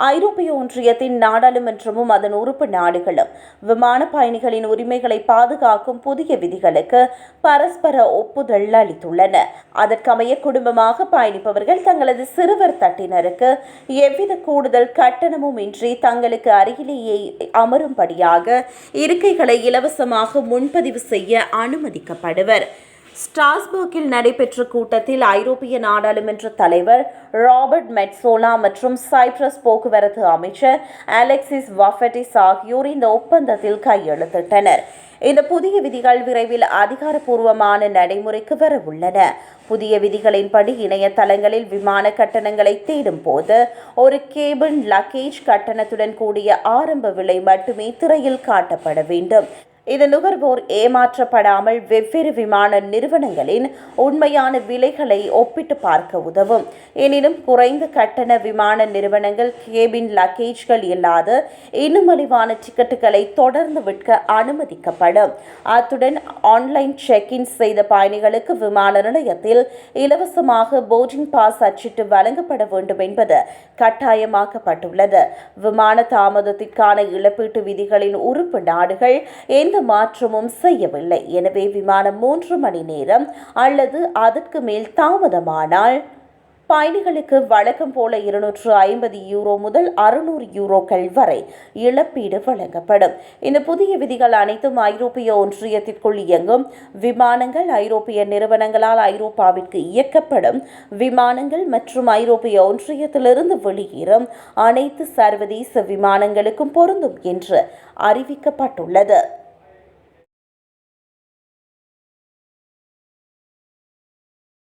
ஐரோப்பிய ஒன்றியத்தின் நாடாளுமன்றமும் அதன் உறுப்பு நாடுகளும் விமான பயணிகளின் உரிமைகளை பாதுகாக்கும் புதிய விதிகளுக்கு பரஸ்பர ஒப்புதல் அளித்துள்ளன. அதற்கமைய குடும்பமாக பயணிப்பவர்கள் தங்களது சிறுவர் தட்டினருக்கு எவ்வித கூடுதல் கட்டணமும் இன்றி தங்களுக்கு அருகிலேயே அமரும்படியாக இருக்கைகளை இலவசமாக முன்பதிவு செய்ய அனுமதிக்கப்படுவர். ஸ்ட்ராஸ்பர்கில் நடைபெற்ற கூட்டத்தில் ஐரோப்பிய நாடாளுமன்ற தலைவர் ராபர்ட் மெட்சோலா மற்றும் சைப்ரஸ் போக்குவரத்து அமைச்சர் அலெக்சிஸ் வாஃபெட்டிஸ் ஆகியோர் இந்த ஒப்பந்தத்தில் கையெழுத்திட்டனர். இந்த புதிய விதிகள் விரைவில் அதிகாரப்பூர்வமான நடைமுறைக்கு வரவுள்ளன. புதிய விதிகளின்படி இணையதளங்களில் விமான கட்டணங்களை தேடும் போது ஒரு கேபின் லக்கேஜ் கட்டணத்துடன் கூடிய ஆரம்ப விலை மட்டுமே திரையில் காட்டப்பட வேண்டும். இது நுகர்வோர் ஏமாற்றப்படாமல் வெவ்வேறு விமான நிறுவனங்களின் உண்மையான விலைகளை ஒப்பிட்டு பார்க்க உதவும். எனினும் குறைந்த கட்டண விமான நிறுவனங்கள் கேபின் லக்கேஜ்கள் இல்லாத இன்னும் மலிவான டிக்கெட்டுகளை தொடர்ந்து விற்க அனுமதிக்கப்படும். அத்துடன் ஆன்லைன் செக்-இன் செய்த பயணிகளுக்கு விமான நிலையத்தில் இலவசமாக போர்டிங் பாஸ் அச்சிட்டு வழங்கப்பட வேண்டும் என்பது கட்டாயமாக்கப்பட்டுள்ளது. விமான தாமதத்திற்கான இழப்பீட்டு விதிகளின் உறுப்பு நாடுகள் எந்த மாற்றமும் செய்யவில்லை. எனவே விமானம் 3 மணி நேரம் அல்லது அதற்கு மேல் தாமதமானால் பயணிகளுக்கு வழக்கம் போல €250 முதல் €600 வரை இழப்பீடு வழங்கப்படும். இந்த புதிய விதிகள் அனைத்தும் ஐரோப்பிய ஒன்றியத்திற்குள் இயங்கும் விமானங்கள், ஐரோப்பிய நிறுவனங்களால் ஐரோப்பாவிற்கு இயக்கப்படும் விமானங்கள் மற்றும் ஐரோப்பிய ஒன்றியத்திலிருந்து வெளியேறும் அனைத்து சர்வதேச விமானங்களுக்கும் பொருந்தும் என்று அறிவிக்கப்பட்டுள்ளது.